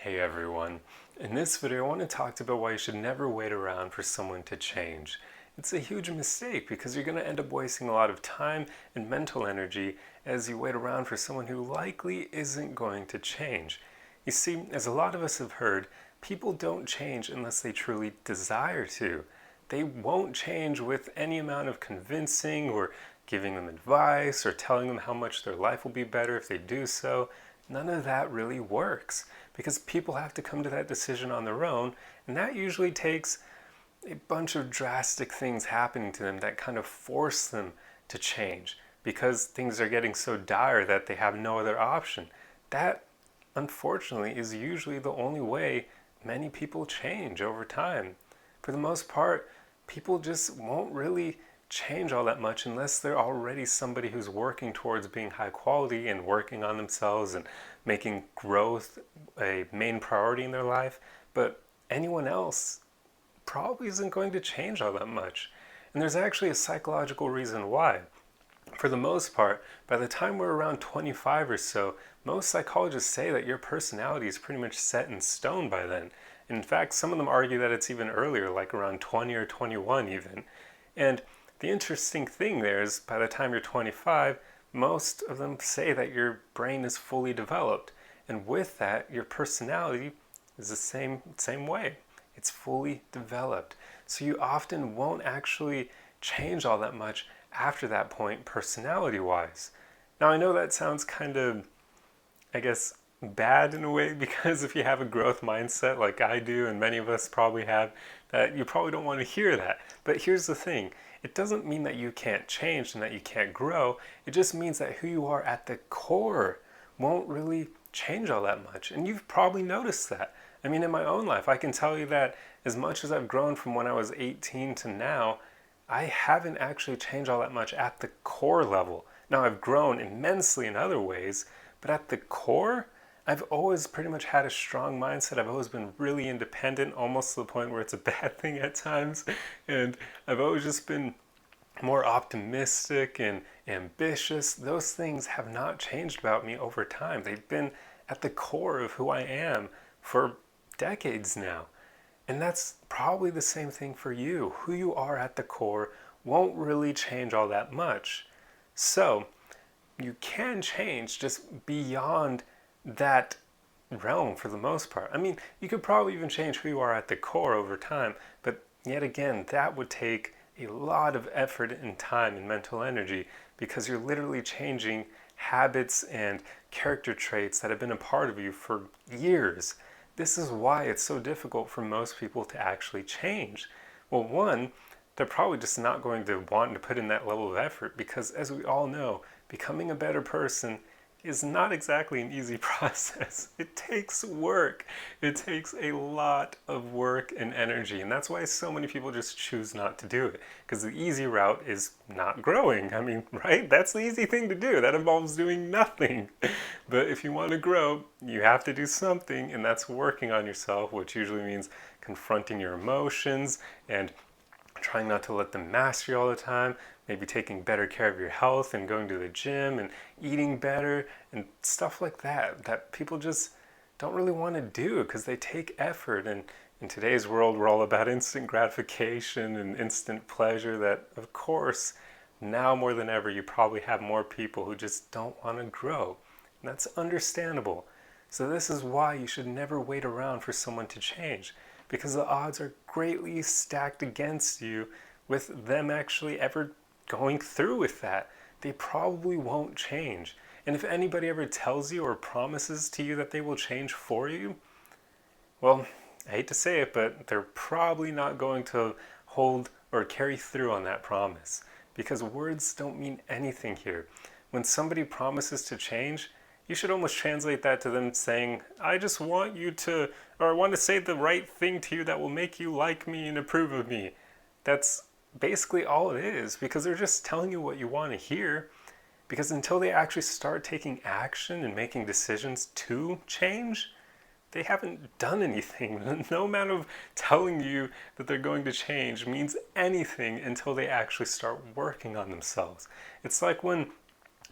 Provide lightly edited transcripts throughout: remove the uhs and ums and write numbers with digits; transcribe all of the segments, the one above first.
Hey everyone. In this video I want to talk about why you should never wait around for someone to change. It's a huge mistake because you're going to end up wasting a lot of time and mental energy as you wait around for someone who likely isn't going to change. You see, as a lot of us have heard, people don't change unless they truly desire to. They won't change with any amount of convincing or giving them advice or telling them how much their life will be better if they do so. None of that really works because people have to come to that decision on their own, and that usually takes a bunch of drastic things happening to them that kind of force them to change because things are getting so dire that they have no other option. That, unfortunately, is usually the only way many people change over time. For the most part, people just won't really change all that much unless they're already somebody who's working towards being high quality and working on themselves and making growth a main priority in their life. But anyone else probably isn't going to change all that much. And there's actually a psychological reason why. For the most part, by the time we're around 25 or so, most psychologists say that your personality is pretty much set in stone by then. In fact, some of them argue that it's even earlier, like around 20 or 21 even. And the interesting thing there is by the time you're 25, most of them say that your brain is fully developed. And with that, your personality is the same way. It's fully developed. So you often won't actually change all that much after that point, personality-wise. Now, I know that sounds kind of, I guess, bad in a way because if you have a growth mindset like I do and many of us probably have, that you probably don't want to hear that. But here's the thing. It doesn't mean that you can't change and that you can't grow. It just means that who you are at the core won't really change all that much. And you've probably noticed that. I mean, in my own life, I can tell you that as much as I've grown from when I was 18 to now, I haven't actually changed all that much at the core level. Now, I've grown immensely in other ways, but at the core, I've always pretty much had a strong mindset. I've always been really independent, almost to the point where it's a bad thing at times. And I've always just been more optimistic and ambitious. Those things have not changed about me over time. They've been at the core of who I am for decades now. And that's probably the same thing for you. Who you are at the core won't really change all that much. So you can change just beyond that realm for the most part. I mean, you could probably even change who you are at the core over time, but yet again, that would take a lot of effort and time and mental energy because you're literally changing habits and character traits that have been a part of you for years. This is why it's so difficult for most people to actually change. Well, one, they're probably just not going to want to put in that level of effort because, as we all know, becoming a better person is not exactly an easy process. It takes work. It takes a lot of work and energy, and that's why so many people just choose not to do it, because the easy route is not growing. I mean, right? That's the easy thing to do. That involves doing nothing. But if you want to grow, you have to do something, and that's working on yourself, which usually means confronting your emotions and trying not to let them master you all the time, maybe taking better care of your health and going to the gym and eating better and stuff like that people just don't really want to do because they take effort. And in today's world, we're all about instant gratification and instant pleasure that, of course, now more than ever, you probably have more people who just don't want to grow. And that's understandable. So this is why you should never wait around for someone to change, because the odds are greatly stacked against you with them actually ever going through with that. They probably won't change. And if anybody ever tells you or promises to you that they will change for you, well, I hate to say it, but they're probably not going to hold or carry through on that promise, because words don't mean anything here. When somebody promises to change, you should almost translate that to them saying, I just want you to, or I want to say the right thing to you that will make you like me and approve of me. That's basically all it is, because they're just telling you what you want to hear. Because until they actually start taking action and making decisions to change, they haven't done anything. No amount of telling you that they're going to change means anything until they actually start working on themselves. It's like when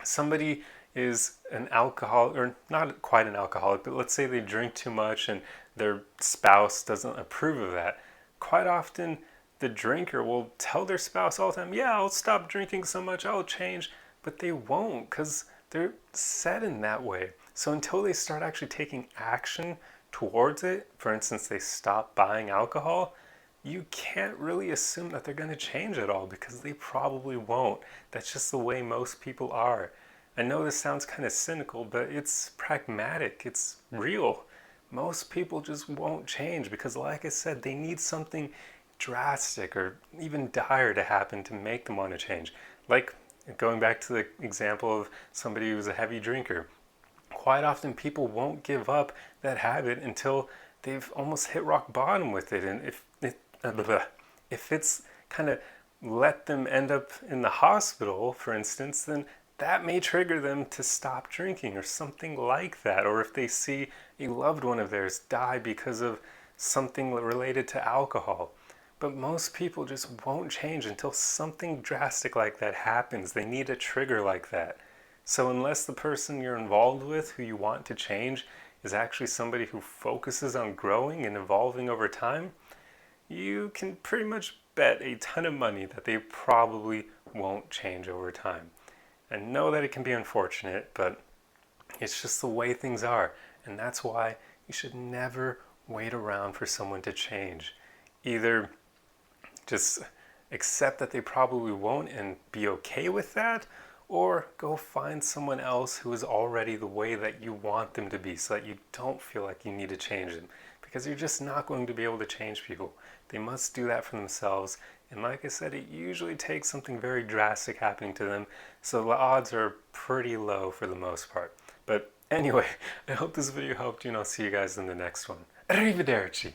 somebody is an alcohol, or not quite an alcoholic, but let's say they drink too much and their spouse doesn't approve of that. Quite often, the drinker will tell their spouse all the time, yeah, I'll stop drinking so much, I'll change, but they won't because they're set in that way. So until they start actually taking action towards it, for instance, they stop buying alcohol, you can't really assume that they're going to change at all because they probably won't. That's just the way most people are. I know this sounds kind of cynical, but it's pragmatic, it's real. Most people just won't change because, like I said, they need something drastic or even dire to happen to make them want to change. Like going back to the example of somebody who's a heavy drinker, quite often people won't give up that habit until they've almost hit rock bottom with it. And if it's kind of let them end up in the hospital, for instance, then that may trigger them to stop drinking or something like that. Or if they see a loved one of theirs die because of something related to alcohol. But most people just won't change until something drastic like that happens. They need a trigger like that. So unless the person you're involved with who you want to change is actually somebody who focuses on growing and evolving over time, you can pretty much bet a ton of money that they probably won't change over time. I know that it can be unfortunate, but it's just the way things are. And that's why you should never wait around for someone to change. Either just accept that they probably won't and be okay with that, or go find someone else who is already the way that you want them to be so that you don't feel like you need to change them. Because you're just not going to be able to change people. They must do that for themselves. And like I said, it usually takes something very drastic happening to them. So the odds are pretty low for the most part. But anyway, I hope this video helped you and I'll see you guys in the next one. Arrivederci!